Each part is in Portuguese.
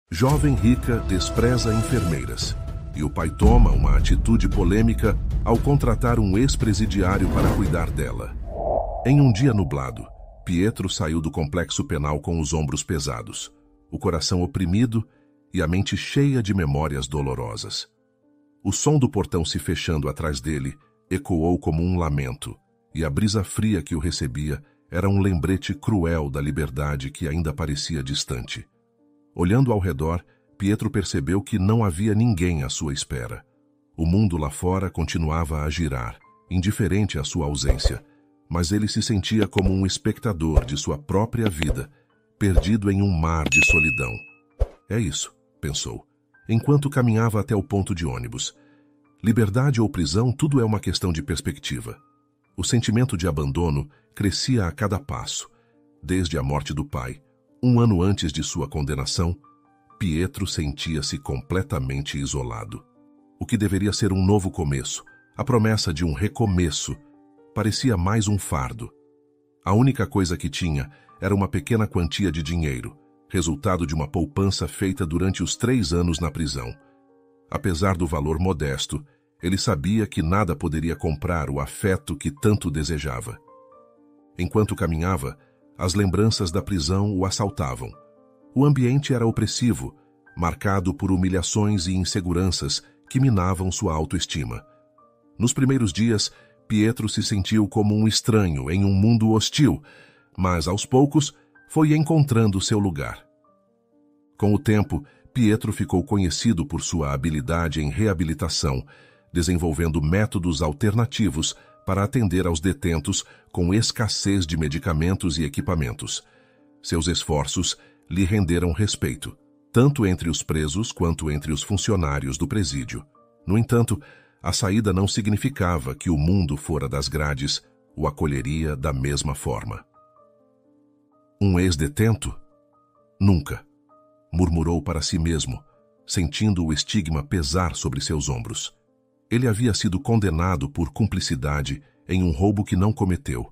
Jovem rica despreza enfermeiras, e o pai toma uma atitude polêmica ao contratar um ex-presidiário para cuidar dela. Em um dia nublado, Pietro saiu do complexo penal com os ombros pesados, o coração oprimido e a mente cheia de memórias dolorosas. O som do portão se fechando atrás dele ecoou como um lamento, e a brisa fria que o recebia era um lembrete cruel da liberdade que ainda parecia distante. Olhando ao redor, Pietro percebeu que não havia ninguém à sua espera. O mundo lá fora continuava a girar, indiferente à sua ausência, mas ele se sentia como um espectador de sua própria vida, perdido em um mar de solidão. É isso, pensou, enquanto caminhava até o ponto de ônibus. Liberdade ou prisão, tudo é uma questão de perspectiva. O sentimento de abandono crescia a cada passo. Desde a morte do pai, um ano antes de sua condenação, Pietro sentia-se completamente isolado. O que deveria ser um novo começo, a promessa de um recomeço, parecia mais um fardo. A única coisa que tinha era uma pequena quantia de dinheiro, resultado de uma poupança feita durante os 3 anos na prisão. Apesar do valor modesto, ele sabia que nada poderia comprar o afeto que tanto desejava. Enquanto caminhava, as lembranças da prisão o assaltavam. O ambiente era opressivo, marcado por humilhações e inseguranças que minavam sua autoestima. Nos primeiros dias, Pietro se sentiu como um estranho em um mundo hostil, mas aos poucos foi encontrando seu lugar. Com o tempo, Pietro ficou conhecido por sua habilidade em reabilitação, desenvolvendo métodos alternativos para atender aos detentos com escassez de medicamentos e equipamentos. Seus esforços lhe renderam respeito, tanto entre os presos quanto entre os funcionários do presídio. No entanto, a saída não significava que o mundo fora das grades o acolheria da mesma forma. Um ex-detento? Nunca, murmurou para si mesmo, sentindo o estigma pesar sobre seus ombros. Ele havia sido condenado por cumplicidade em um roubo que não cometeu,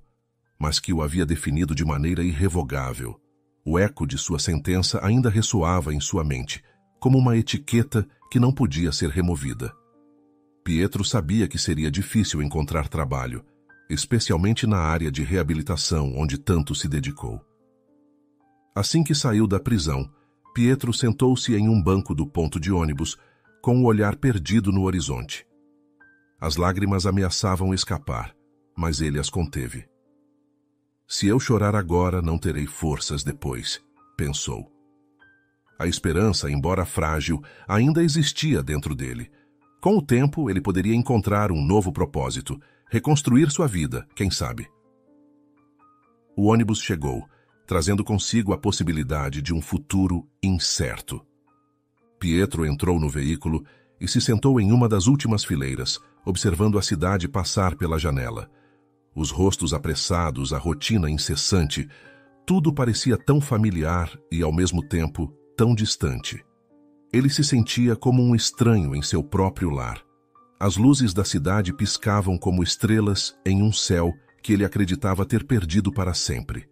mas que o havia definido de maneira irrevogável. O eco de sua sentença ainda ressoava em sua mente, como uma etiqueta que não podia ser removida. Pietro sabia que seria difícil encontrar trabalho, especialmente na área de reabilitação onde tanto se dedicou. Assim que saiu da prisão, Pietro sentou-se em um banco do ponto de ônibus, com o olhar perdido no horizonte. As lágrimas ameaçavam escapar, mas ele as conteve. Se eu chorar agora, não terei forças depois, pensou. A esperança, embora frágil, ainda existia dentro dele. Com o tempo, ele poderia encontrar um novo propósito, reconstruir sua vida, quem sabe. O ônibus chegou, trazendo consigo a possibilidade de um futuro incerto. Pietro entrou no veículo e se sentou em uma das últimas fileiras, observando a cidade passar pela janela. Os rostos apressados, a rotina incessante, tudo parecia tão familiar e, ao mesmo tempo, tão distante. Ele se sentia como um estranho em seu próprio lar. As luzes da cidade piscavam como estrelas em um céu que ele acreditava ter perdido para sempre.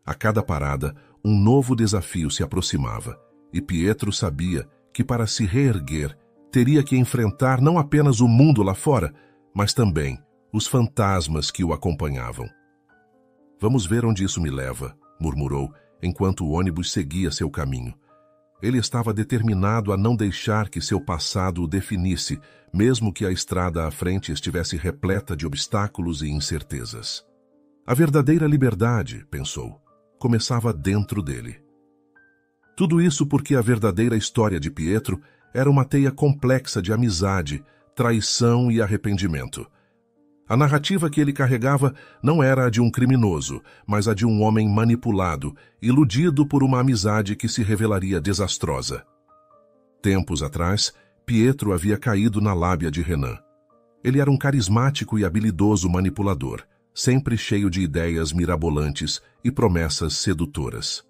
A cada parada, um novo desafio se aproximava, e Pietro sabia que, para se reerguer, teria que enfrentar não apenas o mundo lá fora, mas também os fantasmas que o acompanhavam. Vamos ver onde isso me leva, murmurou, enquanto o ônibus seguia seu caminho. Ele estava determinado a não deixar que seu passado o definisse, mesmo que a estrada à frente estivesse repleta de obstáculos e incertezas. A verdadeira liberdade, pensou, começava dentro dele. Tudo isso porque a verdadeira história de Pietro era uma teia complexa de amizade, traição e arrependimento. A narrativa que ele carregava não era a de um criminoso, mas a de um homem manipulado, iludido por uma amizade que se revelaria desastrosa. Tempos atrás, Pietro havia caído na lábia de Renan. Ele era um carismático e habilidoso manipulador, sempre cheio de ideias mirabolantes e promessas sedutoras.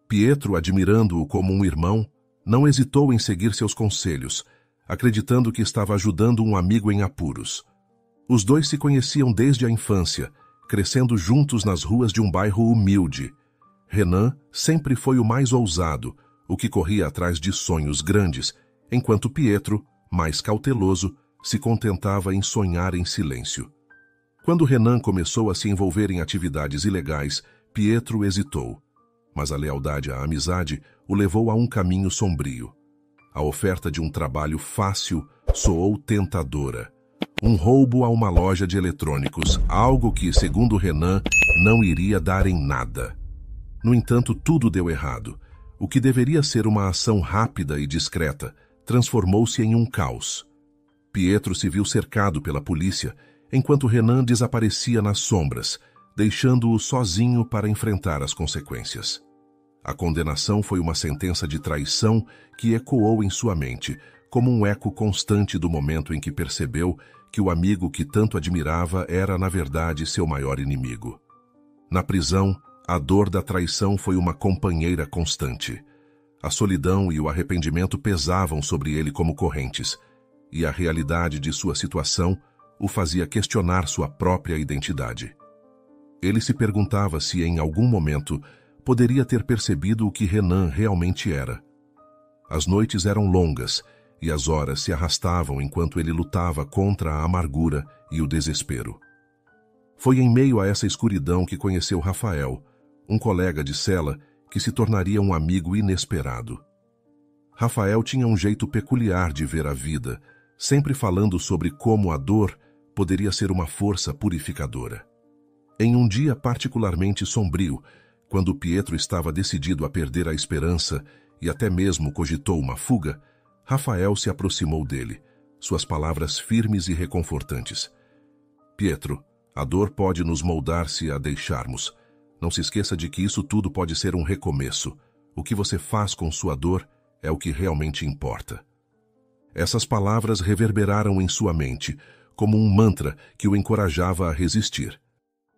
Pietro, admirando-o como um irmão, não hesitou em seguir seus conselhos, acreditando que estava ajudando um amigo em apuros. Os dois se conheciam desde a infância, crescendo juntos nas ruas de um bairro humilde. Renan sempre foi o mais ousado, o que corria atrás de sonhos grandes, enquanto Pietro, mais cauteloso, se contentava em sonhar em silêncio. Quando Renan começou a se envolver em atividades ilegais, Pietro hesitou, mas a lealdade à amizade o levou a um caminho sombrio. A oferta de um trabalho fácil soou tentadora. Um roubo a uma loja de eletrônicos, algo que, segundo Renan, não iria dar em nada. No entanto, tudo deu errado. O que deveria ser uma ação rápida e discreta transformou-se em um caos. Pietro se viu cercado pela polícia, enquanto Renan desaparecia nas sombras, deixando-o sozinho para enfrentar as consequências. A condenação foi uma sentença de traição que ecoou em sua mente, como um eco constante do momento em que percebeu que o amigo que tanto admirava era, na verdade, seu maior inimigo. Na prisão, a dor da traição foi uma companheira constante. A solidão e o arrependimento pesavam sobre ele como correntes, e a realidade de sua situação o fazia questionar sua própria identidade. Ele se perguntava se, em algum momento, poderia ter percebido o que Renan realmente era. As noites eram longas, e as horas se arrastavam enquanto ele lutava contra a amargura e o desespero. Foi em meio a essa escuridão que conheceu Rafael, um colega de cela que se tornaria um amigo inesperado. Rafael tinha um jeito peculiar de ver a vida, sempre falando sobre como a dor poderia ser uma força purificadora. Em um dia particularmente sombrio, quando Pietro estava decidido a perder a esperança e até mesmo cogitou uma fuga, Rafael se aproximou dele, suas palavras firmes e reconfortantes. Pietro, a dor pode nos moldar se a deixarmos. Não se esqueça de que isso tudo pode ser um recomeço. O que você faz com sua dor é o que realmente importa. Essas palavras reverberaram em sua mente, como um mantra que o encorajava a resistir.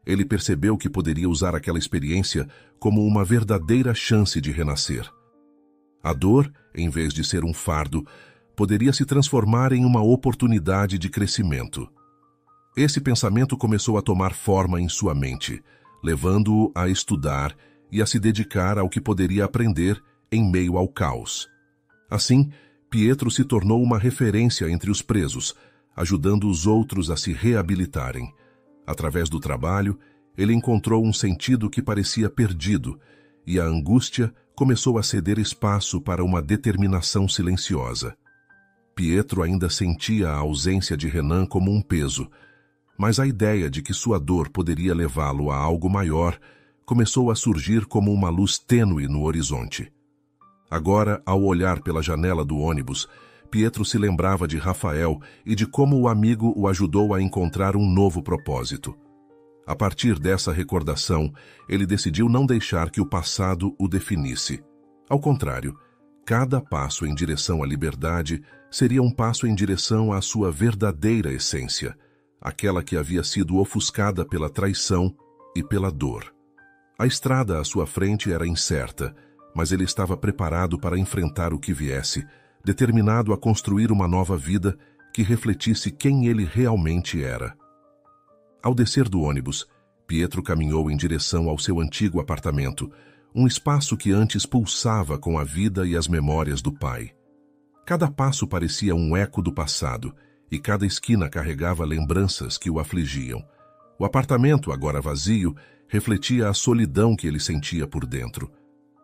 Ele percebeu que poderia usar aquela experiência como uma verdadeira chance de renascer. A dor, em vez de ser um fardo, poderia se transformar em uma oportunidade de crescimento. Esse pensamento começou a tomar forma em sua mente, levando-o a estudar e a se dedicar ao que poderia aprender em meio ao caos. Assim, Pietro se tornou uma referência entre os presos, ajudando os outros a se reabilitarem. Através do trabalho, ele encontrou um sentido que parecia perdido, e a angústia começou a ceder espaço para uma determinação silenciosa. Pietro ainda sentia a ausência de Renan como um peso, mas a ideia de que sua dor poderia levá-lo a algo maior começou a surgir como uma luz tênue no horizonte. Agora, ao olhar pela janela do ônibus, Pietro se lembrava de Rafael e de como o amigo o ajudou a encontrar um novo propósito. A partir dessa recordação, ele decidiu não deixar que o passado o definisse. Ao contrário, cada passo em direção à liberdade seria um passo em direção à sua verdadeira essência, aquela que havia sido ofuscada pela traição e pela dor. A estrada à sua frente era incerta, mas ele estava preparado para enfrentar o que viesse, determinado a construir uma nova vida que refletisse quem ele realmente era. Ao descer do ônibus, Pietro caminhou em direção ao seu antigo apartamento, um espaço que antes pulsava com a vida e as memórias do pai. Cada passo parecia um eco do passado, e cada esquina carregava lembranças que o afligiam. O apartamento, agora vazio, refletia a solidão que ele sentia por dentro.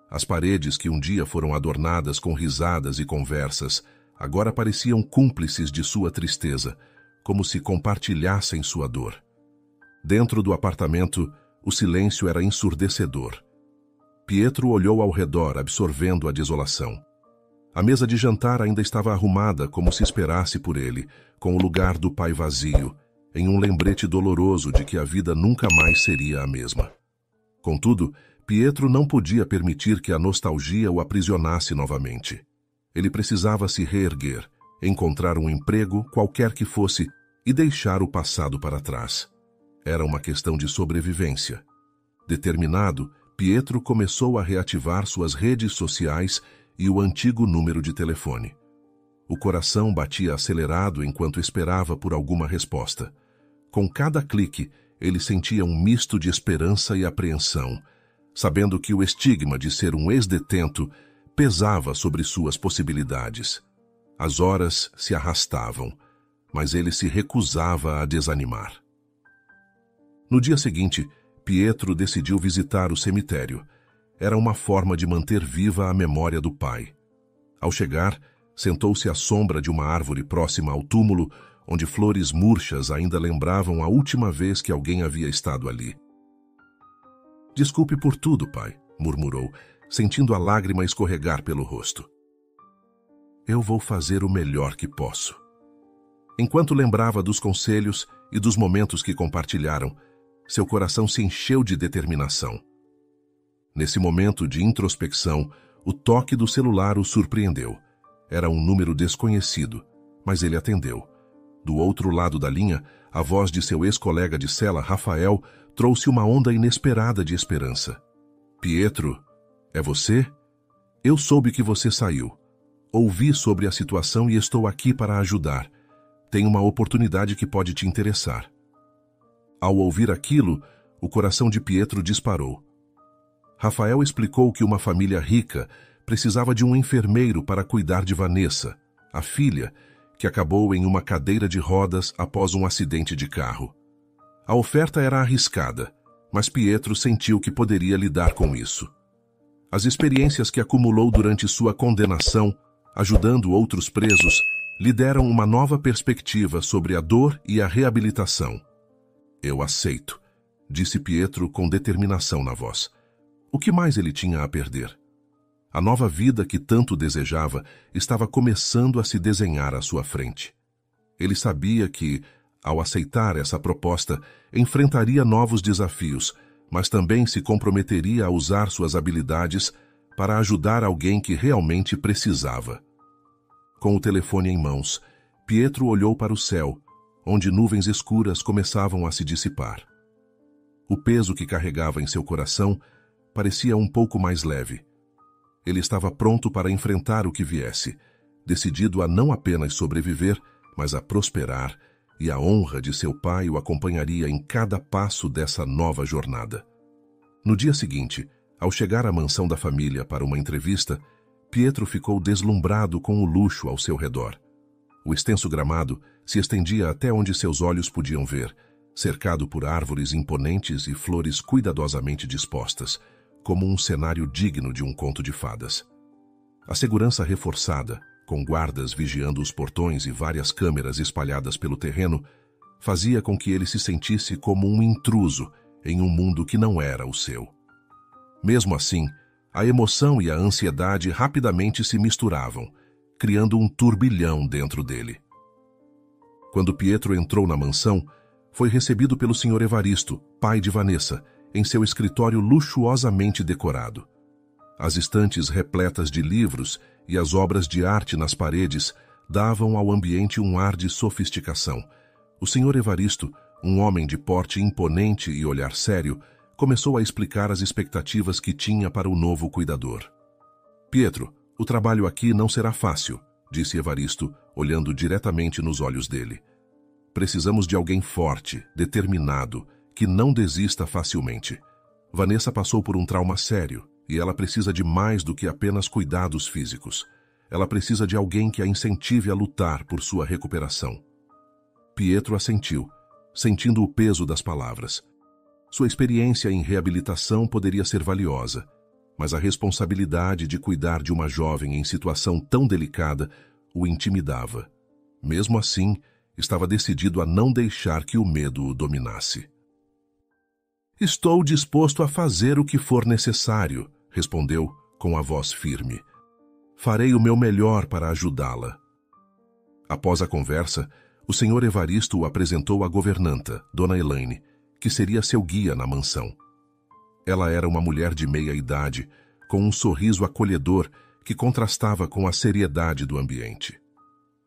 As paredes que um dia foram adornadas com risadas e conversas, agora pareciam cúmplices de sua tristeza, como se compartilhassem sua dor. Dentro do apartamento, o silêncio era ensurdecedor. Pietro olhou ao redor, absorvendo a desolação. A mesa de jantar ainda estava arrumada como se esperasse por ele, com o lugar do pai vazio, em um lembrete doloroso de que a vida nunca mais seria a mesma. Contudo, Pietro não podia permitir que a nostalgia o aprisionasse novamente. Ele precisava se reerguer, encontrar um emprego, qualquer que fosse, e deixar o passado para trás. Era uma questão de sobrevivência. Determinado, Pietro começou a reativar suas redes sociais e o antigo número de telefone. O coração batia acelerado enquanto esperava por alguma resposta. Com cada clique, ele sentia um misto de esperança e apreensão, sabendo que o estigma de ser um ex-detento pesava sobre suas possibilidades. As horas se arrastavam, mas ele se recusava a desanimar. No dia seguinte, Pietro decidiu visitar o cemitério. Era uma forma de manter viva a memória do pai. Ao chegar, sentou-se à sombra de uma árvore próxima ao túmulo, onde flores murchas ainda lembravam a última vez que alguém havia estado ali. "Desculpe por tudo, pai", murmurou, sentindo a lágrima escorregar pelo rosto. "Eu vou fazer o melhor que posso." Enquanto lembrava dos conselhos e dos momentos que compartilharam, seu coração se encheu de determinação. Nesse momento de introspecção, o toque do celular o surpreendeu. Era um número desconhecido, mas ele atendeu. Do outro lado da linha, a voz de seu ex-colega de cela, Rafael, trouxe uma onda inesperada de esperança. "Pietro, é você? Eu soube que você saiu. Ouvi sobre a situação e estou aqui para ajudar. Tem uma oportunidade que pode te interessar." Ao ouvir aquilo, o coração de Pietro disparou. Rafael explicou que uma família rica precisava de um enfermeiro para cuidar de Vanessa, a filha, que acabou em uma cadeira de rodas após um acidente de carro. A oferta era arriscada, mas Pietro sentiu que poderia lidar com isso. As experiências que acumulou durante sua condenação, ajudando outros presos, lhe deram uma nova perspectiva sobre a dor e a reabilitação. "Eu aceito", disse Pietro com determinação na voz. O que mais ele tinha a perder? A nova vida que tanto desejava estava começando a se desenhar à sua frente. Ele sabia que, ao aceitar essa proposta, enfrentaria novos desafios, mas também se comprometeria a usar suas habilidades para ajudar alguém que realmente precisava. Com o telefone em mãos, Pietro olhou para o céu, onde nuvens escuras começavam a se dissipar. O peso que carregava em seu coração parecia um pouco mais leve. Ele estava pronto para enfrentar o que viesse, decidido a não apenas sobreviver, mas a prosperar, e a honra de seu pai o acompanharia em cada passo dessa nova jornada. No dia seguinte, ao chegar à mansão da família para uma entrevista, Pietro ficou deslumbrado com o luxo ao seu redor. O extenso gramado se estendia até onde seus olhos podiam ver, cercado por árvores imponentes e flores cuidadosamente dispostas, como um cenário digno de um conto de fadas. A segurança reforçada, com guardas vigiando os portões e várias câmeras espalhadas pelo terreno, fazia com que ele se sentisse como um intruso em um mundo que não era o seu. Mesmo assim, a emoção e a ansiedade rapidamente se misturavam, criando um turbilhão dentro dele. Quando Pietro entrou na mansão, foi recebido pelo Sr. Evaristo, pai de Vanessa, em seu escritório luxuosamente decorado. As estantes repletas de livros e as obras de arte nas paredes davam ao ambiente um ar de sofisticação. O Sr. Evaristo, um homem de porte imponente e olhar sério, começou a explicar as expectativas que tinha para o novo cuidador. "Pietro, o trabalho aqui não será fácil", disse Evaristo, olhando diretamente nos olhos dele. "Precisamos de alguém forte, determinado, que não desista facilmente. Vanessa passou por um trauma sério e ela precisa de mais do que apenas cuidados físicos. Ela precisa de alguém que a incentive a lutar por sua recuperação." Pietro assentiu, sentindo o peso das palavras. Sua experiência em reabilitação poderia ser valiosa, mas a responsabilidade de cuidar de uma jovem em situação tão delicada o intimidava. Mesmo assim, estava decidido a não deixar que o medo o dominasse. "Estou disposto a fazer o que for necessário", respondeu com a voz firme. "Farei o meu melhor para ajudá-la." Após a conversa, o Sr. Evaristo o apresentou à governanta, Dona Elaine, que seria seu guia na mansão. Ela era uma mulher de meia-idade, com um sorriso acolhedor que contrastava com a seriedade do ambiente.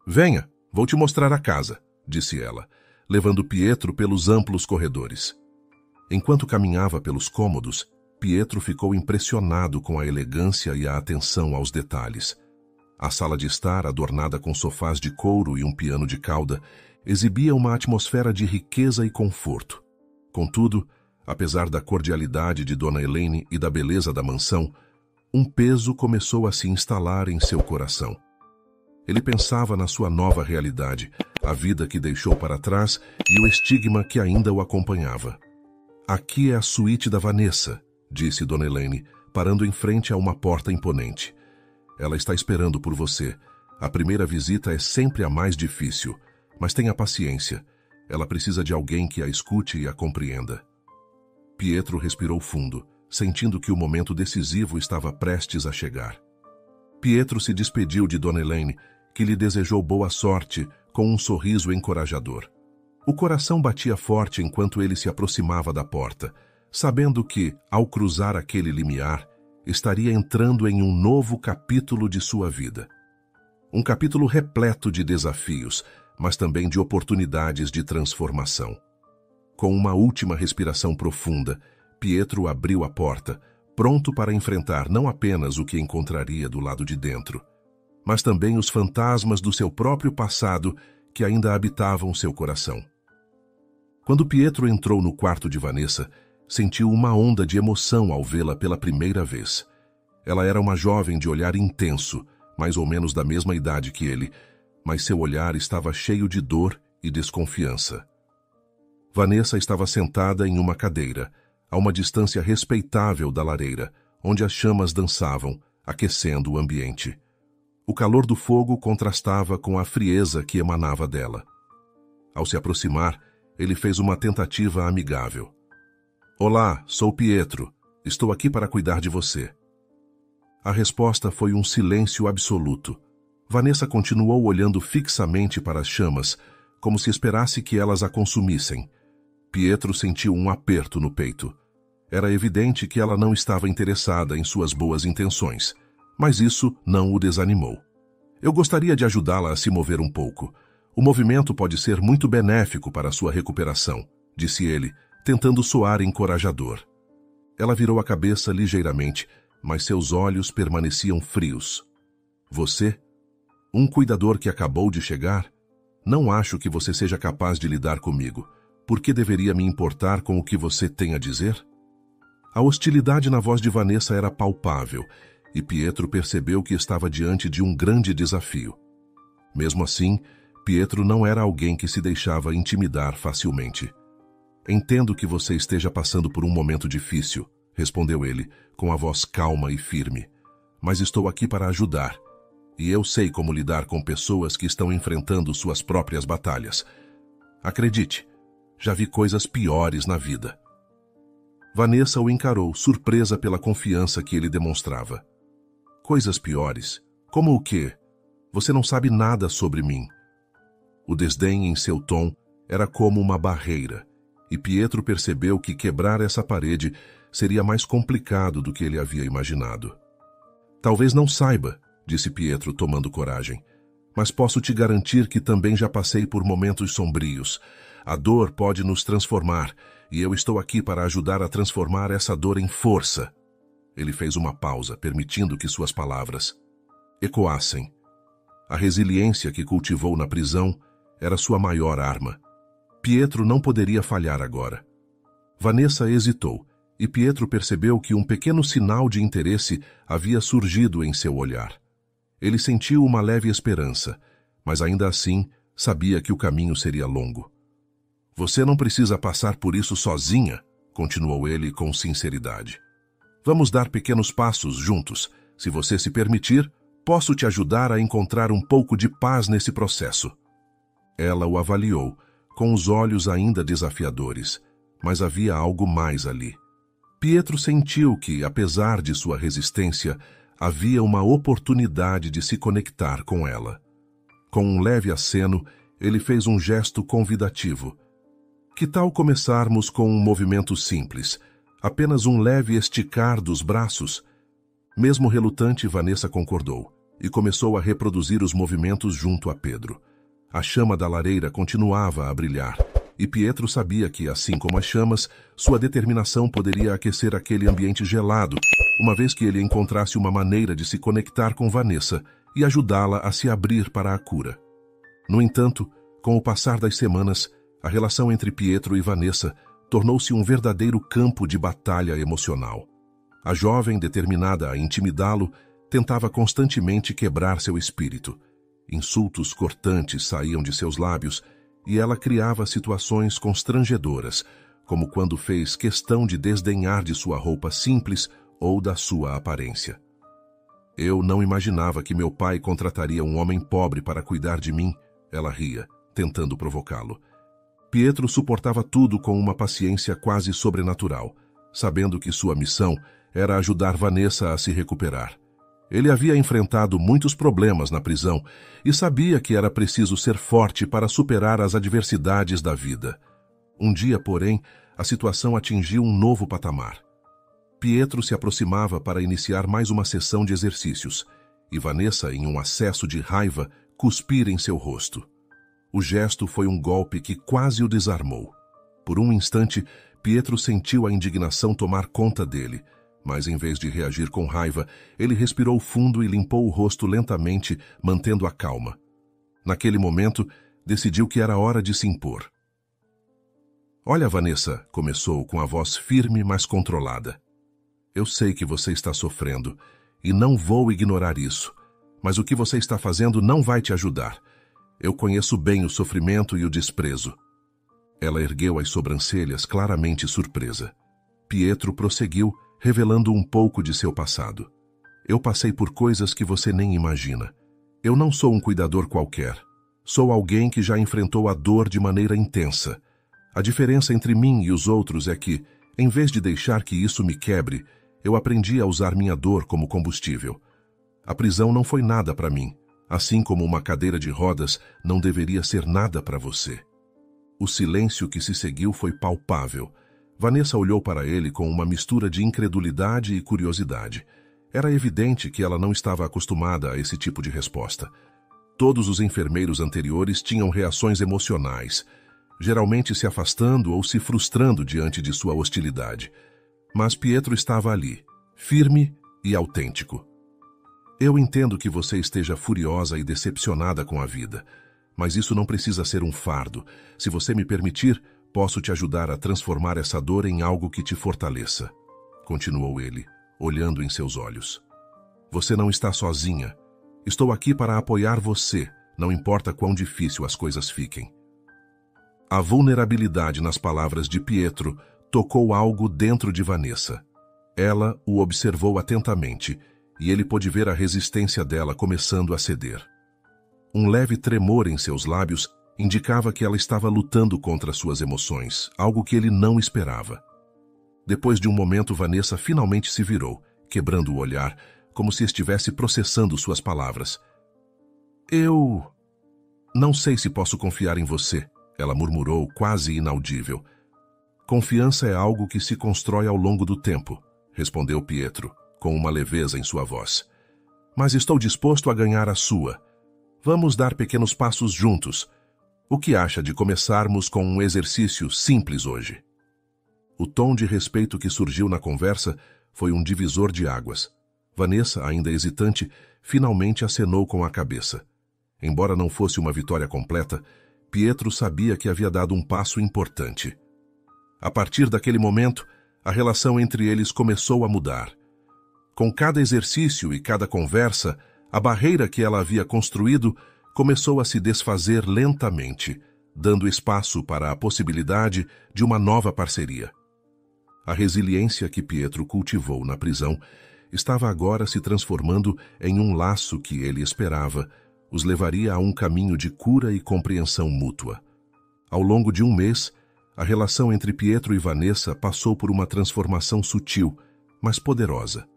"Venha, vou te mostrar a casa", disse ela, levando Pietro pelos amplos corredores. Enquanto caminhava pelos cômodos, Pietro ficou impressionado com a elegância e a atenção aos detalhes. A sala de estar, adornada com sofás de couro e um piano de cauda, exibia uma atmosfera de riqueza e conforto. Contudo, apesar da cordialidade de Dona Elaine e da beleza da mansão, um peso começou a se instalar em seu coração. Ele pensava na sua nova realidade, a vida que deixou para trás e o estigma que ainda o acompanhava. "Aqui é a suíte da Vanessa", disse Dona Elaine, parando em frente a uma porta imponente. "Ela está esperando por você. A primeira visita é sempre a mais difícil, mas tenha paciência. Ela precisa de alguém que a escute e a compreenda." Pietro respirou fundo, sentindo que o momento decisivo estava prestes a chegar. Pietro se despediu de Dona Elaine, que lhe desejou boa sorte com um sorriso encorajador. O coração batia forte enquanto ele se aproximava da porta, sabendo que, ao cruzar aquele limiar, estaria entrando em um novo capítulo de sua vida. Um capítulo repleto de desafios, mas também de oportunidades de transformação. Com uma última respiração profunda, Pietro abriu a porta, pronto para enfrentar não apenas o que encontraria do lado de dentro, mas também os fantasmas do seu próprio passado que ainda habitavam seu coração. Quando Pietro entrou no quarto de Vanessa, sentiu uma onda de emoção ao vê-la pela primeira vez. Ela era uma jovem de olhar intenso, mais ou menos da mesma idade que ele, mas seu olhar estava cheio de dor e desconfiança. Vanessa estava sentada em uma cadeira, a uma distância respeitável da lareira, onde as chamas dançavam, aquecendo o ambiente. O calor do fogo contrastava com a frieza que emanava dela. Ao se aproximar, ele fez uma tentativa amigável. "Olá, sou Pietro. Estou aqui para cuidar de você." A resposta foi um silêncio absoluto. Vanessa continuou olhando fixamente para as chamas, como se esperasse que elas a consumissem. Pietro sentiu um aperto no peito. Era evidente que ela não estava interessada em suas boas intenções, mas isso não o desanimou. "Eu gostaria de ajudá-la a se mover um pouco. O movimento pode ser muito benéfico para a sua recuperação", disse ele, tentando soar encorajador. Ela virou a cabeça ligeiramente, mas seus olhos permaneciam frios. "Você? Um cuidador que acabou de chegar? Não acho que você seja capaz de lidar comigo. Por que deveria me importar com o que você tem a dizer?" A hostilidade na voz de Vanessa era palpável, e Pietro percebeu que estava diante de um grande desafio. Mesmo assim, Pietro não era alguém que se deixava intimidar facilmente. "Entendo que você esteja passando por um momento difícil", respondeu ele, com a voz calma e firme. "Mas estou aqui para ajudar. E eu sei como lidar com pessoas que estão enfrentando suas próprias batalhas. Acredite, já vi coisas piores na vida." Vanessa o encarou, surpresa pela confiança que ele demonstrava. "Coisas piores? Como o quê? Você não sabe nada sobre mim." O desdém em seu tom era como uma barreira, e Pietro percebeu que quebrar essa parede seria mais complicado do que ele havia imaginado. "Talvez não saiba", disse Pietro, tomando coragem, "mas posso te garantir que também já passei por momentos sombrios. A dor pode nos transformar, e eu estou aqui para ajudar a transformar essa dor em força." Ele fez uma pausa, permitindo que suas palavras ecoassem. A resiliência que cultivou na prisão era sua maior arma. Pietro não poderia falhar agora. Vanessa hesitou, e Pietro percebeu que um pequeno sinal de interesse havia surgido em seu olhar. Ele sentiu uma leve esperança, mas ainda assim sabia que o caminho seria longo. "Você não precisa passar por isso sozinha", continuou ele com sinceridade. "Vamos dar pequenos passos juntos. Se você se permitir, posso te ajudar a encontrar um pouco de paz nesse processo." Ela o avaliou, com os olhos ainda desafiadores, mas havia algo mais ali. Pietro sentiu que, apesar de sua resistência, havia uma oportunidade de se conectar com ela. Com um leve aceno, ele fez um gesto convidativo. "Que tal começarmos com um movimento simples? Apenas um leve esticar dos braços?" Mesmo relutante, Vanessa concordou e começou a reproduzir os movimentos junto a Pedro. A chama da lareira continuava a brilhar, e Pietro sabia que, assim como as chamas, sua determinação poderia aquecer aquele ambiente gelado, uma vez que ele encontrasse uma maneira de se conectar com Vanessa e ajudá-la a se abrir para a cura. No entanto, com o passar das semanas, a relação entre Pietro e Vanessa tornou-se um verdadeiro campo de batalha emocional. A jovem, determinada a intimidá-lo, tentava constantemente quebrar seu espírito. Insultos cortantes saíam de seus lábios e ela criava situações constrangedoras, como quando fez questão de desdenhar de sua roupa simples ou da sua aparência. Eu não imaginava que meu pai contrataria um homem pobre para cuidar de mim, ela ria, tentando provocá-lo. Pietro suportava tudo com uma paciência quase sobrenatural, sabendo que sua missão era ajudar Vanessa a se recuperar. Ele havia enfrentado muitos problemas na prisão e sabia que era preciso ser forte para superar as adversidades da vida. Um dia, porém, a situação atingiu um novo patamar. Pietro se aproximava para iniciar mais uma sessão de exercícios, e Vanessa, em um acesso de raiva, cuspira em seu rosto. O gesto foi um golpe que quase o desarmou. Por um instante, Pietro sentiu a indignação tomar conta dele, mas em vez de reagir com raiva, ele respirou fundo e limpou o rosto lentamente, mantendo a calma. Naquele momento, decidiu que era hora de se impor. "Olha, Vanessa", começou com a voz firme, mas controlada. "Eu sei que você está sofrendo, e não vou ignorar isso, mas o que você está fazendo não vai te ajudar. Eu conheço bem o sofrimento e o desprezo." Ela ergueu as sobrancelhas, claramente surpresa. Pietro prosseguiu, revelando um pouco de seu passado. "Eu passei por coisas que você nem imagina. Eu não sou um cuidador qualquer. Sou alguém que já enfrentou a dor de maneira intensa. A diferença entre mim e os outros é que, em vez de deixar que isso me quebre, eu aprendi a usar minha dor como combustível. A prisão não foi nada para mim, assim como uma cadeira de rodas não deveria ser nada para você." O silêncio que se seguiu foi palpável. Vanessa olhou para ele com uma mistura de incredulidade e curiosidade. Era evidente que ela não estava acostumada a esse tipo de resposta. Todos os enfermeiros anteriores tinham reações emocionais, geralmente se afastando ou se frustrando diante de sua hostilidade. Mas Pietro estava ali, firme e autêntico. "Eu entendo que você esteja furiosa e decepcionada com a vida, mas isso não precisa ser um fardo. Se você me permitir, posso te ajudar a transformar essa dor em algo que te fortaleça", continuou ele, olhando em seus olhos. "Você não está sozinha. Estou aqui para apoiar você, não importa quão difícil as coisas fiquem." A vulnerabilidade nas palavras de Pietro tocou algo dentro de Vanessa. Ela o observou atentamente, e ele pôde ver a resistência dela começando a ceder. Um leve tremor em seus lábios indicava que ela estava lutando contra suas emoções, algo que ele não esperava. Depois de um momento, Vanessa finalmente se virou, quebrando o olhar, como se estivesse processando suas palavras. "Eu não sei se posso confiar em você", ela murmurou, quase inaudível. "Confiança é algo que se constrói ao longo do tempo", respondeu Pietro, com uma leveza em sua voz. "Mas estou disposto a ganhar a sua. Vamos dar pequenos passos juntos. O que acha de começarmos com um exercício simples hoje?" O tom de respeito que surgiu na conversa foi um divisor de águas. Vanessa, ainda hesitante, finalmente acenou com a cabeça. Embora não fosse uma vitória completa, Pietro sabia que havia dado um passo importante. A partir daquele momento, a relação entre eles começou a mudar. Com cada exercício e cada conversa, a barreira que ela havia construído começou a se desfazer lentamente, dando espaço para a possibilidade de uma nova parceria. A resiliência que Pietro cultivou na prisão estava agora se transformando em um laço que ele esperava os levaria a um caminho de cura e compreensão mútua. Ao longo de um mês, a relação entre Pietro e Vanessa passou por uma transformação sutil, mas poderosa.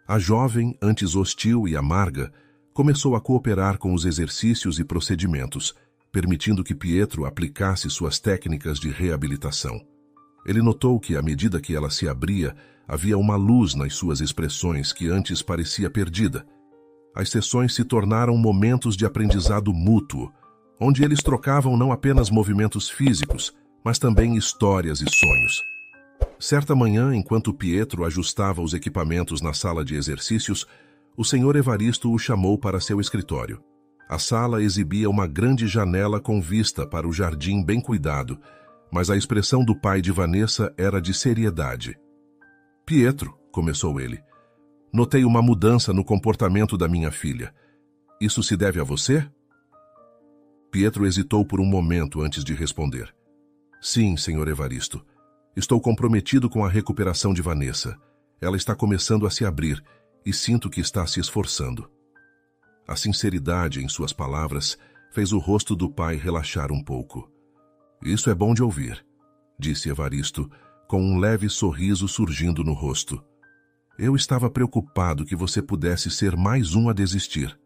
A jovem, antes hostil e amarga, começou a cooperar com os exercícios e procedimentos, permitindo que Pietro aplicasse suas técnicas de reabilitação. Ele notou que, à medida que ela se abria, havia uma luz nas suas expressões que antes parecia perdida. As sessões se tornaram momentos de aprendizado mútuo, onde eles trocavam não apenas movimentos físicos, mas também histórias e sonhos. Certa manhã, enquanto Pietro ajustava os equipamentos na sala de exercícios, o senhor Evaristo o chamou para seu escritório. A sala exibia uma grande janela com vista para o jardim bem cuidado, mas a expressão do pai de Vanessa era de seriedade. "Pietro", começou ele. Notei uma mudança no comportamento da minha filha. Isso se deve a você? Pietro hesitou por um momento antes de responder. Sim, senhor Evaristo. Estou comprometido com a recuperação de Vanessa. Ela está começando a se abrir e sinto que está se esforçando. A sinceridade em suas palavras fez o rosto do pai relaxar um pouco. Isso é bom de ouvir, disse Evaristo, com um leve sorriso surgindo no rosto. Eu estava preocupado que você pudesse ser mais um a desistir.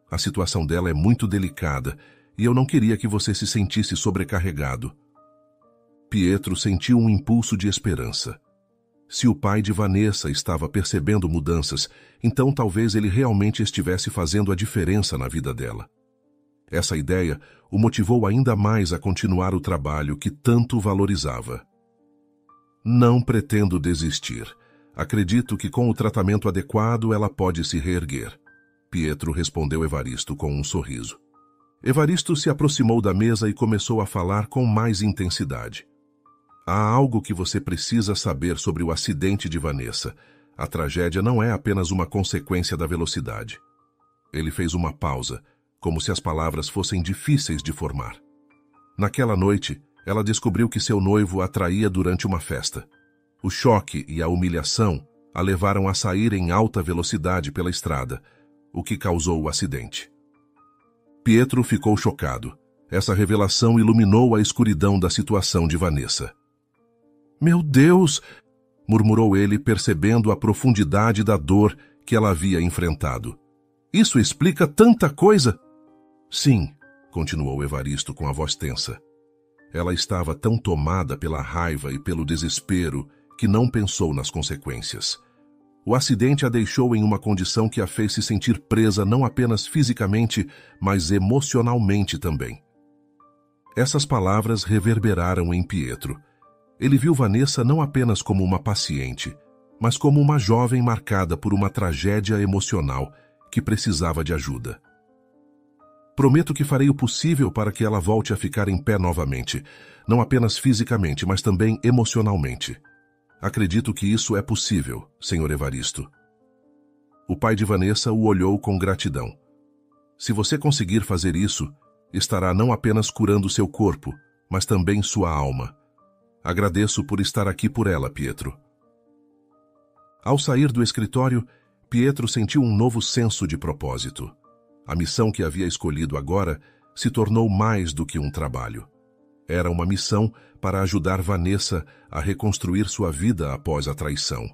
A situação dela é muito delicada e eu não queria que você se sentisse sobrecarregado. Pietro sentiu um impulso de esperança. Se o pai de Vanessa estava percebendo mudanças, então talvez ele realmente estivesse fazendo a diferença na vida dela. Essa ideia o motivou ainda mais a continuar o trabalho que tanto valorizava. Não pretendo desistir. Acredito que com o tratamento adequado ela pode se reerguer. Pietro respondeu Evaristo com um sorriso. Evaristo se aproximou da mesa e começou a falar com mais intensidade. Há algo que você precisa saber sobre o acidente de Vanessa. A tragédia não é apenas uma consequência da velocidade. Ele fez uma pausa, como se as palavras fossem difíceis de formar. Naquela noite, ela descobriu que seu noivo a traía durante uma festa. O choque e a humilhação a levaram a sair em alta velocidade pela estrada, o que causou o acidente. Pietro ficou chocado. Essa revelação iluminou a escuridão da situação de Vanessa. Meu Deus! Murmurou ele, percebendo a profundidade da dor que ela havia enfrentado. Isso explica tanta coisa! Sim, continuou Evaristo com a voz tensa. Ela estava tão tomada pela raiva e pelo desespero que não pensou nas consequências. O acidente a deixou em uma condição que a fez se sentir presa não apenas fisicamente, mas emocionalmente também. Essas palavras reverberaram em Pietro. Ele viu Vanessa não apenas como uma paciente, mas como uma jovem marcada por uma tragédia emocional que precisava de ajuda. Prometo que farei o possível para que ela volte a ficar em pé novamente, não apenas fisicamente, mas também emocionalmente. Acredito que isso é possível, senhor Evaristo. O pai de Vanessa o olhou com gratidão. Se você conseguir fazer isso, estará não apenas curando seu corpo, mas também sua alma. Agradeço por estar aqui por ela, Pietro. Ao sair do escritório, Pietro sentiu um novo senso de propósito. A missão que havia escolhido agora se tornou mais do que um trabalho. Era uma missão para ajudar Vanessa a reconstruir sua vida após a traição.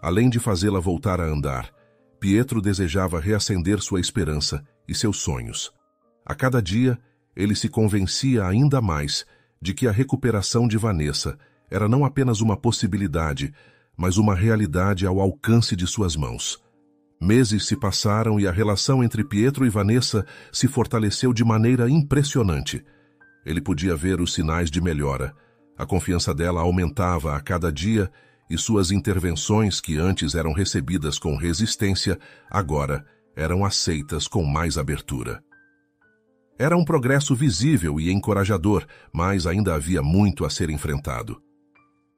Além de fazê-la voltar a andar, Pietro desejava reacender sua esperança e seus sonhos. A cada dia, ele se convencia ainda mais de que a recuperação de Vanessa era não apenas uma possibilidade, mas uma realidade ao alcance de suas mãos. Meses se passaram e a relação entre Pietro e Vanessa se fortaleceu de maneira impressionante. Ele podia ver os sinais de melhora. A confiança dela aumentava a cada dia e suas intervenções, que antes eram recebidas com resistência, agora eram aceitas com mais abertura. Era um progresso visível e encorajador, mas ainda havia muito a ser enfrentado.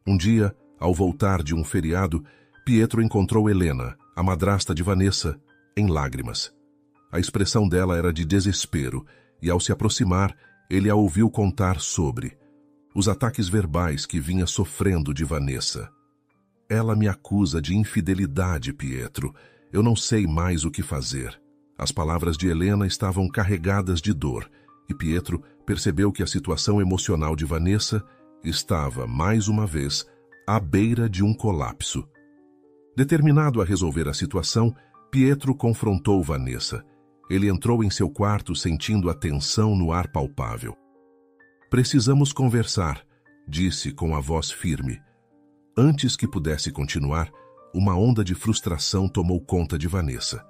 Um dia, ao voltar de um feriado, Pietro encontrou Helena, a madrasta de Vanessa, em lágrimas. A expressão dela era de desespero, e ao se aproximar, ele a ouviu contar sobre os ataques verbais que vinha sofrendo de Vanessa. Ela me acusa de infidelidade, Pietro. Eu não sei mais o que fazer. As palavras de Helena estavam carregadas de dor, e Pietro percebeu que a situação emocional de Vanessa estava, mais uma vez, à beira de um colapso. Determinado a resolver a situação, Pietro confrontou Vanessa. Ele entrou em seu quarto sentindo a tensão no ar palpável. Precisamos conversar, disse com a voz firme. Antes que pudesse continuar, uma onda de frustração tomou conta de Vanessa.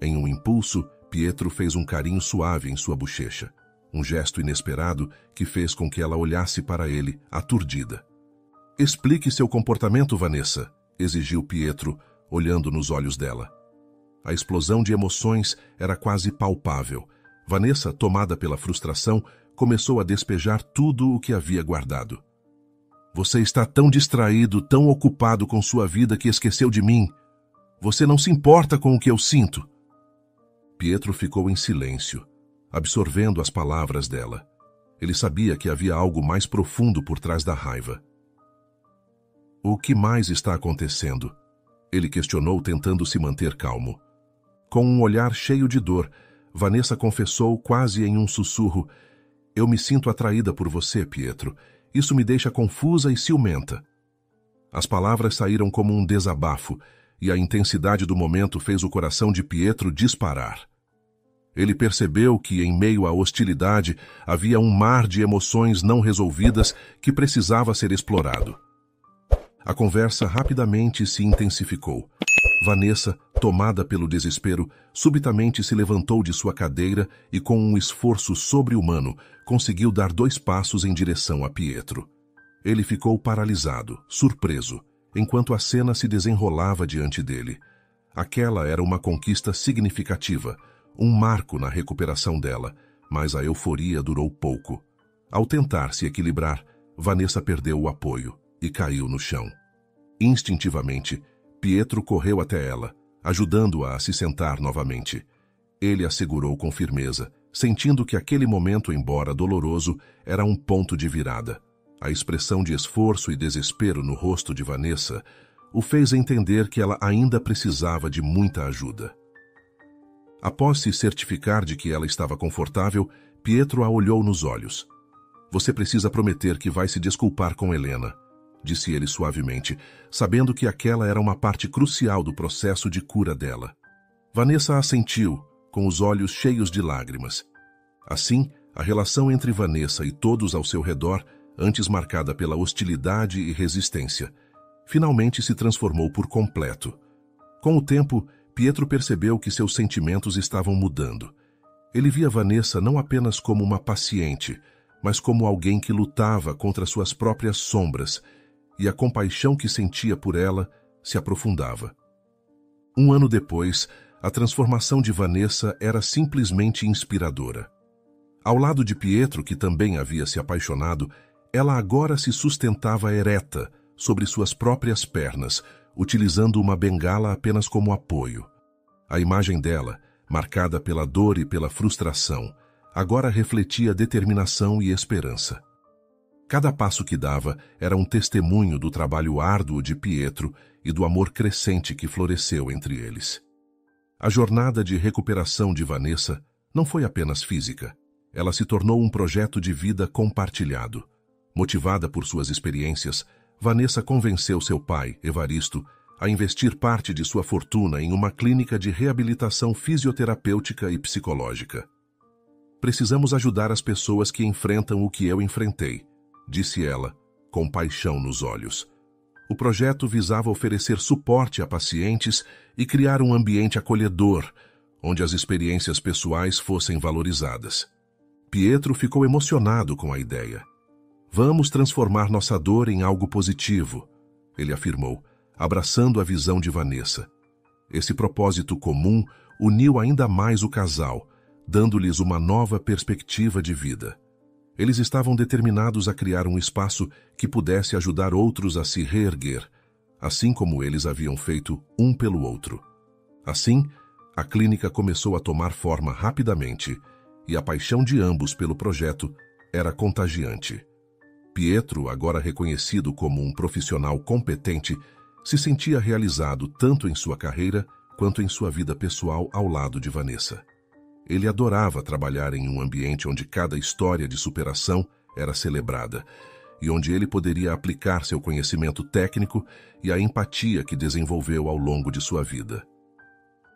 Em um impulso, Pietro fez um carinho suave em sua bochecha, um gesto inesperado que fez com que ela olhasse para ele, aturdida. Explique seu comportamento, Vanessa, exigiu Pietro, olhando nos olhos dela. A explosão de emoções era quase palpável. Vanessa, tomada pela frustração, começou a despejar tudo o que havia guardado. Você está tão distraído, tão ocupado com sua vida que esqueceu de mim. Você não se importa com o que eu sinto. Pietro ficou em silêncio, absorvendo as palavras dela. Ele sabia que havia algo mais profundo por trás da raiva. O que mais está acontecendo? Ele questionou, tentando se manter calmo. Com um olhar cheio de dor, Vanessa confessou quase em um sussurro: Eu me sinto atraída por você, Pietro. Isso me deixa confusa e ciumenta. As palavras saíram como um desabafo, e a intensidade do momento fez o coração de Pietro disparar. Ele percebeu que, em meio à hostilidade, havia um mar de emoções não resolvidas que precisava ser explorado. A conversa rapidamente se intensificou. Vanessa, tomada pelo desespero, subitamente se levantou de sua cadeira e, com um esforço sobre-humano, conseguiu dar 2 passos em direção a Pietro. Ele ficou paralisado, surpreso, enquanto a cena se desenrolava diante dele. Aquela era uma conquista significativa, um marco na recuperação dela, mas a euforia durou pouco. Ao tentar se equilibrar, Vanessa perdeu o apoio e caiu no chão. Instintivamente, Pietro correu até ela, ajudando-a a se sentar novamente. Ele a segurou com firmeza, sentindo que aquele momento, embora doloroso, era um ponto de virada. A expressão de esforço e desespero no rosto de Vanessa o fez entender que ela ainda precisava de muita ajuda. Após se certificar de que ela estava confortável, Pietro a olhou nos olhos. Você precisa prometer que vai se desculpar com Helena, disse ele suavemente, sabendo que aquela era uma parte crucial do processo de cura dela. Vanessa assentiu, com os olhos cheios de lágrimas. Assim, a relação entre Vanessa e todos ao seu redor, antes marcada pela hostilidade e resistência, finalmente se transformou por completo. Com o tempo, Pietro percebeu que seus sentimentos estavam mudando. Ele via Vanessa não apenas como uma paciente, mas como alguém que lutava contra suas próprias sombras, e a compaixão que sentia por ela se aprofundava. 1 ano depois, a transformação de Vanessa era simplesmente inspiradora. Ao lado de Pietro, que também havia se apaixonado, ela agora se sustentava ereta, sobre suas próprias pernas, utilizando uma bengala apenas como apoio. A imagem dela, marcada pela dor e pela frustração, agora refletia determinação e esperança. Cada passo que dava era um testemunho do trabalho árduo de Pietro e do amor crescente que floresceu entre eles. A jornada de recuperação de Vanessa não foi apenas física. Ela se tornou um projeto de vida compartilhado. Motivada por suas experiências, Vanessa convenceu seu pai, Evaristo, a investir parte de sua fortuna em uma clínica de reabilitação fisioterapêutica e psicológica. Precisamos ajudar as pessoas que enfrentam o que eu enfrentei, disse ela, com paixão nos olhos. O projeto visava oferecer suporte a pacientes e criar um ambiente acolhedor, onde as experiências pessoais fossem valorizadas. Pietro ficou emocionado com a ideia. Vamos transformar nossa dor em algo positivo, ele afirmou, abraçando a visão de Vanessa. Esse propósito comum uniu ainda mais o casal, dando-lhes uma nova perspectiva de vida. Eles estavam determinados a criar um espaço que pudesse ajudar outros a se reerguer, assim como eles haviam feito um pelo outro. Assim, a clínica começou a tomar forma rapidamente, e a paixão de ambos pelo projeto era contagiante. Pietro, agora reconhecido como um profissional competente, se sentia realizado tanto em sua carreira quanto em sua vida pessoal ao lado de Vanessa. Ele adorava trabalhar em um ambiente onde cada história de superação era celebrada e onde ele poderia aplicar seu conhecimento técnico e a empatia que desenvolveu ao longo de sua vida.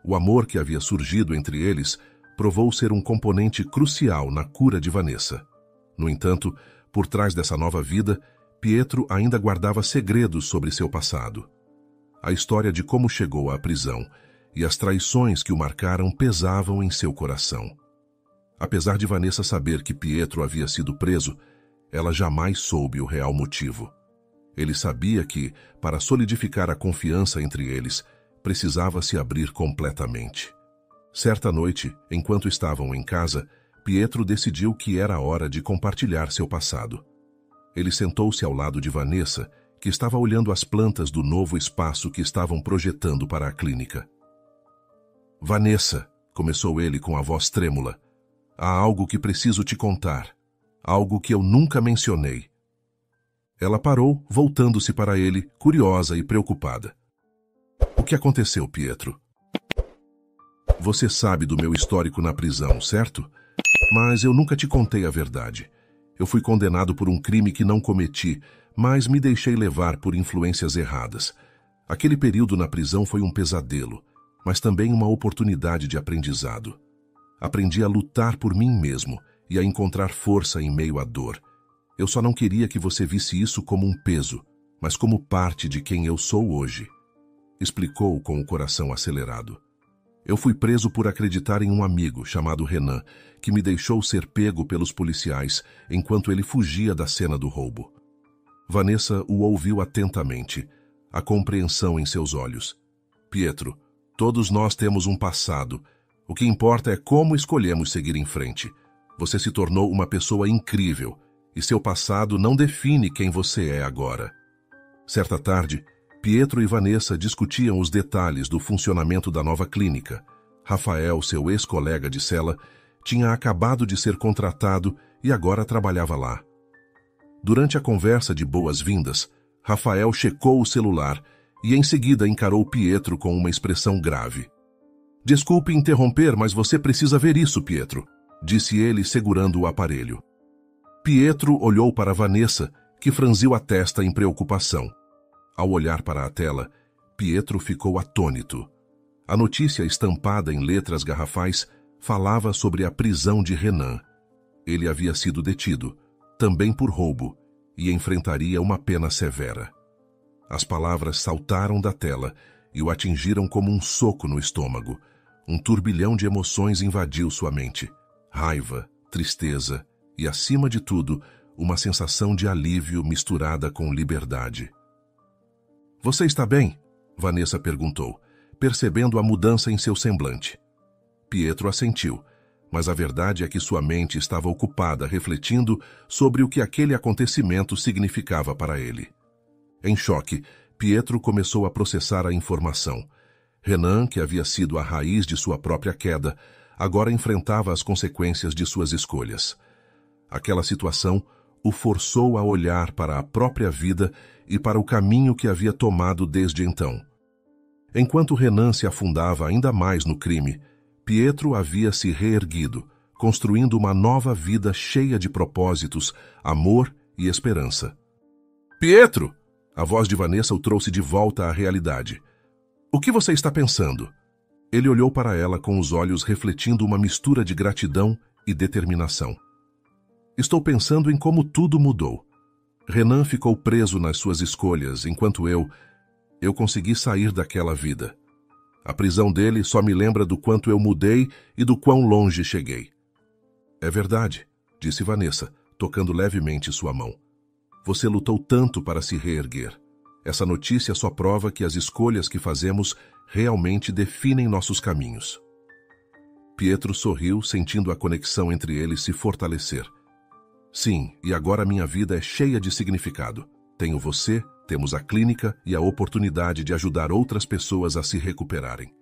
O amor que havia surgido entre eles provou ser um componente crucial na cura de Vanessa. No entanto, por trás dessa nova vida, Pietro ainda guardava segredos sobre seu passado. A história de como chegou à prisão e as traições que o marcaram pesavam em seu coração. Apesar de Vanessa saber que Pietro havia sido preso, ela jamais soube o real motivo. Ele sabia que, para solidificar a confiança entre eles, precisava se abrir completamente. Certa noite, enquanto estavam em casa, Pietro decidiu que era hora de compartilhar seu passado. Ele sentou-se ao lado de Vanessa, que estava olhando as plantas do novo espaço que estavam projetando para a clínica. Vanessa, começou ele com a voz trêmula, há algo que preciso te contar, algo que eu nunca mencionei. Ela parou, voltando-se para ele, curiosa e preocupada. O que aconteceu, Pietro? Você sabe do meu histórico na prisão, certo? Mas eu nunca te contei a verdade. Eu fui condenado por um crime que não cometi, mas me deixei levar por influências erradas. Aquele período na prisão foi um pesadelo, mas também uma oportunidade de aprendizado. Aprendi a lutar por mim mesmo e a encontrar força em meio à dor. Eu só não queria que você visse isso como um peso, mas como parte de quem eu sou hoje. Explicou com o coração acelerado. Eu fui preso por acreditar em um amigo chamado Renan, que me deixou ser pego pelos policiais enquanto ele fugia da cena do roubo. Vanessa o ouviu atentamente, a compreensão em seus olhos. Pietro, todos nós temos um passado. O que importa é como escolhemos seguir em frente. Você se tornou uma pessoa incrível, e seu passado não define quem você é agora. Certa tarde, Pietro e Vanessa discutiam os detalhes do funcionamento da nova clínica. Rafael, seu ex-colega de cela, tinha acabado de ser contratado e agora trabalhava lá. Durante a conversa de boas-vindas, Rafael checou o celular e em seguida encarou Pietro com uma expressão grave. Desculpe interromper, mas você precisa ver isso, Pietro, disse ele segurando o aparelho. Pietro olhou para Vanessa, que franziu a testa em preocupação. Ao olhar para a tela, Pietro ficou atônito. A notícia estampada em letras garrafais falava sobre a prisão de Renan. Ele havia sido detido, também por roubo, e enfrentaria uma pena severa. As palavras saltaram da tela e o atingiram como um soco no estômago. Um turbilhão de emoções invadiu sua mente. Raiva, tristeza e, acima de tudo, uma sensação de alívio misturada com liberdade. Você está bem? Vanessa perguntou, percebendo a mudança em seu semblante. Pietro assentiu, mas a verdade é que sua mente estava ocupada refletindo sobre o que aquele acontecimento significava para ele. Em choque, Pietro começou a processar a informação. Renan, que havia sido a raiz de sua própria queda, agora enfrentava as consequências de suas escolhas. Aquela situação o forçou a olhar para a própria vida e para o caminho que havia tomado desde então. Enquanto Renan se afundava ainda mais no crime, Pietro havia se reerguido, construindo uma nova vida cheia de propósitos, amor e esperança. Pietro! A voz de Vanessa o trouxe de volta à realidade. O que você está pensando? Ele olhou para ela com os olhos refletindo uma mistura de gratidão e determinação. Estou pensando em como tudo mudou. Renan ficou preso nas suas escolhas, enquanto eu consegui sair daquela vida. A prisão dele só me lembra do quanto eu mudei e do quão longe cheguei. É verdade, disse Vanessa, tocando levemente sua mão. Você lutou tanto para se reerguer. Essa notícia só prova que as escolhas que fazemos realmente definem nossos caminhos. Pietro sorriu, sentindo a conexão entre eles se fortalecer. Sim, e agora minha vida é cheia de significado. Tenho você, temos a clínica e a oportunidade de ajudar outras pessoas a se recuperarem.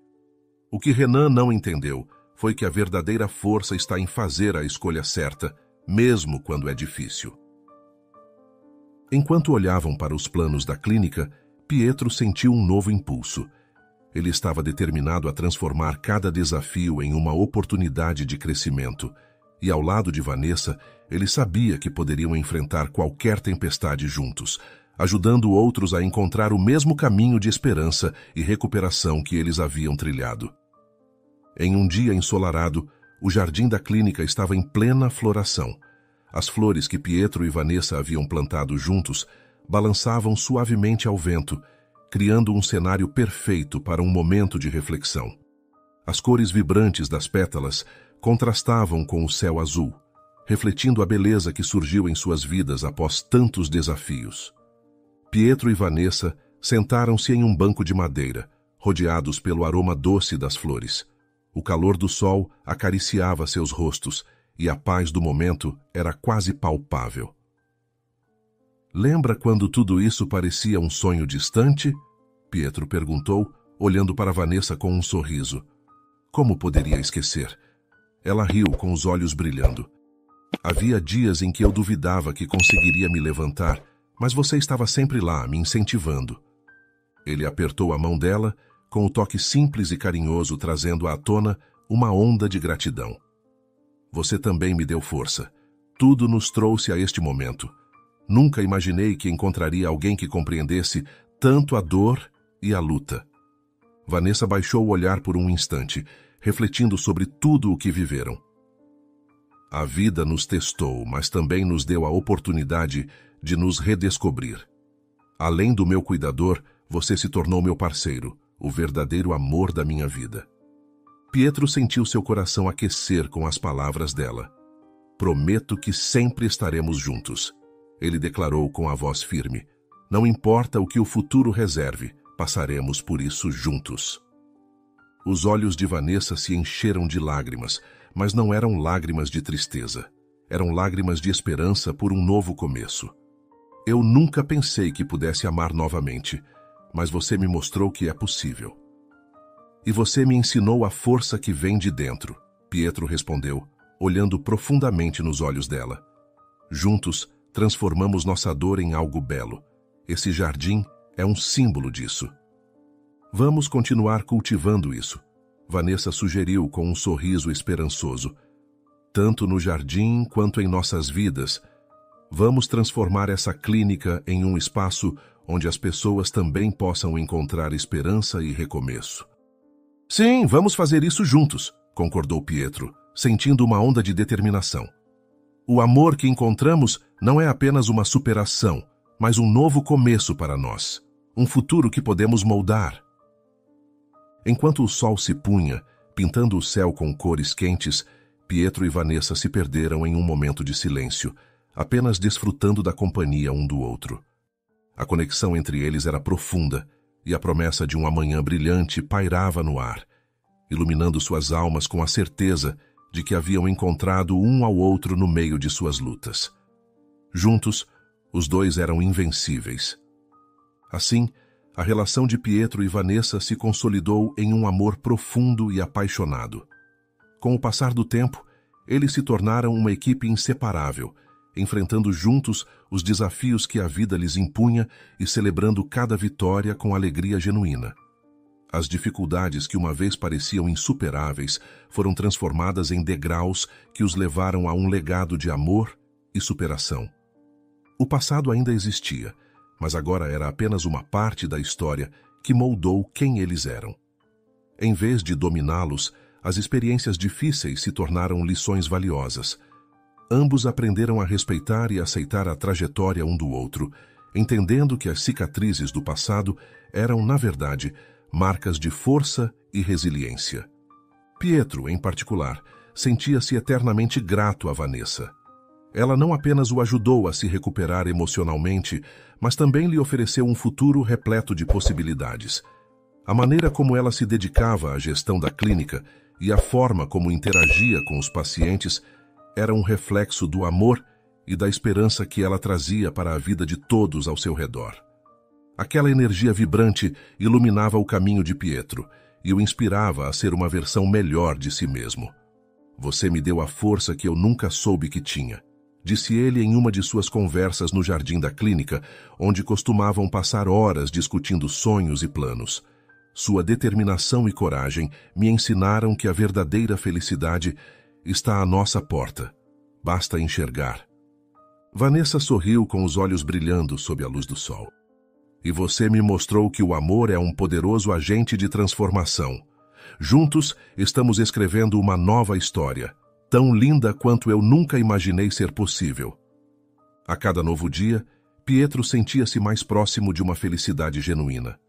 O que Renan não entendeu foi que a verdadeira força está em fazer a escolha certa, mesmo quando é difícil. Enquanto olhavam para os planos da clínica, Pietro sentiu um novo impulso. Ele estava determinado a transformar cada desafio em uma oportunidade de crescimento, e ao lado de Vanessa, ele sabia que poderiam enfrentar qualquer tempestade juntos, ajudando outros a encontrar o mesmo caminho de esperança e recuperação que eles haviam trilhado. Em um dia ensolarado, o jardim da clínica estava em plena floração. As flores que Pietro e Vanessa haviam plantado juntos balançavam suavemente ao vento, criando um cenário perfeito para um momento de reflexão. As cores vibrantes das pétalas contrastavam com o céu azul, refletindo a beleza que surgiu em suas vidas após tantos desafios. Pietro e Vanessa sentaram-se em um banco de madeira, rodeados pelo aroma doce das flores. O calor do sol acariciava seus rostos e a paz do momento era quase palpável. Lembra quando tudo isso parecia um sonho distante? Pietro perguntou, olhando para Vanessa com um sorriso. Como poderia esquecer? Ela riu com os olhos brilhando. Havia dias em que eu duvidava que conseguiria me levantar, mas você estava sempre lá, me incentivando. Ele apertou a mão dela, com o toque simples e carinhoso trazendo à tona uma onda de gratidão. Você também me deu força. Tudo nos trouxe a este momento. Nunca imaginei que encontraria alguém que compreendesse tanto a dor e a luta. Vanessa baixou o olhar por um instante, refletindo sobre tudo o que viveram. A vida nos testou, mas também nos deu a oportunidade de nos redescobrir. Além do meu cuidador, você se tornou meu parceiro, o verdadeiro amor da minha vida. Pietro sentiu seu coração aquecer com as palavras dela. Prometo que sempre estaremos juntos. Ele declarou com a voz firme. Não importa o que o futuro reserve, passaremos por isso juntos. Os olhos de Vanessa se encheram de lágrimas, mas não eram lágrimas de tristeza. Eram lágrimas de esperança por um novo começo. Eu nunca pensei que pudesse amar novamente, mas você me mostrou que é possível. E você me ensinou a força que vem de dentro, Pietro respondeu, olhando profundamente nos olhos dela. Juntos, transformamos nossa dor em algo belo. Esse jardim é um símbolo disso. Vamos continuar cultivando isso, Vanessa sugeriu com um sorriso esperançoso. Tanto no jardim quanto em nossas vidas, vamos transformar essa clínica em um espaço onde as pessoas também possam encontrar esperança e recomeço. Sim, vamos fazer isso juntos, concordou Pietro, sentindo uma onda de determinação. O amor que encontramos não é apenas uma superação, mas um novo começo para nós, um futuro que podemos moldar. Enquanto o sol se punha, pintando o céu com cores quentes, Pietro e Vanessa se perderam em um momento de silêncio, apenas desfrutando da companhia um do outro. A conexão entre eles era profunda, e a promessa de um amanhã brilhante pairava no ar, iluminando suas almas com a certeza de que haviam encontrado um ao outro no meio de suas lutas. Juntos, os dois eram invencíveis. Assim, a relação de Pietro e Vanessa se consolidou em um amor profundo e apaixonado. Com o passar do tempo, eles se tornaram uma equipe inseparável, enfrentando juntos os desafios que a vida lhes impunha e celebrando cada vitória com alegria genuína. As dificuldades que uma vez pareciam insuperáveis foram transformadas em degraus que os levaram a um legado de amor e superação. O passado ainda existia, mas agora era apenas uma parte da história que moldou quem eles eram. Em vez de dominá-los, as experiências difíceis se tornaram lições valiosas. Ambos aprenderam a respeitar e aceitar a trajetória um do outro, entendendo que as cicatrizes do passado eram, na verdade, marcas de força e resiliência. Pietro, em particular, sentia-se eternamente grato a Vanessa. Ela não apenas o ajudou a se recuperar emocionalmente, mas também lhe ofereceu um futuro repleto de possibilidades. A maneira como ela se dedicava à gestão da clínica e a forma como interagia com os pacientes era um reflexo do amor e da esperança que ela trazia para a vida de todos ao seu redor. Aquela energia vibrante iluminava o caminho de Pietro e o inspirava a ser uma versão melhor de si mesmo. Você me deu a força que eu nunca soube que tinha, disse ele em uma de suas conversas no jardim da clínica, onde costumavam passar horas discutindo sonhos e planos. Sua determinação e coragem me ensinaram que a verdadeira felicidade está à nossa porta. Basta enxergar. Vanessa sorriu com os olhos brilhando sob a luz do sol. E você me mostrou que o amor é um poderoso agente de transformação. Juntos, estamos escrevendo uma nova história, tão linda quanto eu nunca imaginei ser possível. A cada novo dia, Pietro sentia-se mais próximo de uma felicidade genuína.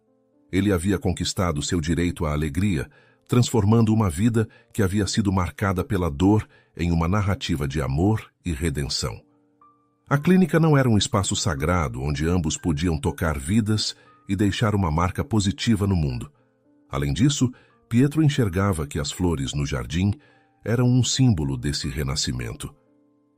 Ele havia conquistado seu direito à alegria, transformando uma vida que havia sido marcada pela dor em uma narrativa de amor e redenção. A clínica não era um espaço sagrado onde ambos podiam tocar vidas e deixar uma marca positiva no mundo. Além disso, Pietro enxergava que as flores no jardim eram um símbolo desse renascimento.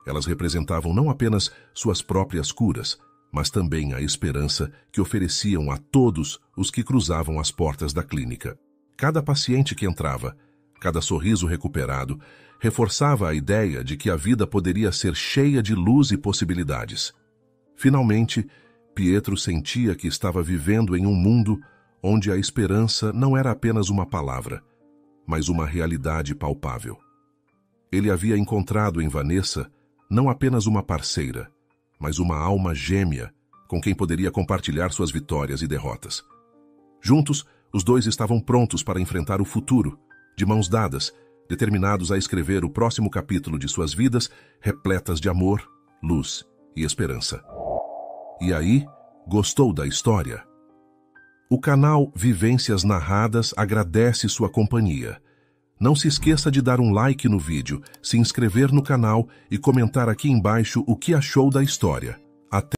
Elas representavam não apenas suas próprias curas, mas também a esperança que ofereciam a todos os que cruzavam as portas da clínica. Cada paciente que entrava, cada sorriso recuperado, reforçava a ideia de que a vida poderia ser cheia de luz e possibilidades. Finalmente, Pietro sentia que estava vivendo em um mundo onde a esperança não era apenas uma palavra, mas uma realidade palpável. Ele havia encontrado em Vanessa não apenas uma parceira, mas uma alma gêmea com quem poderia compartilhar suas vitórias e derrotas. Juntos, os dois estavam prontos para enfrentar o futuro, de mãos dadas, determinados a escrever o próximo capítulo de suas vidas, repletas de amor, luz e esperança. E aí, gostou da história? O canal Vivências Narradas agradece sua companhia. Não se esqueça de dar um like no vídeo, se inscrever no canal e comentar aqui embaixo o que achou da história.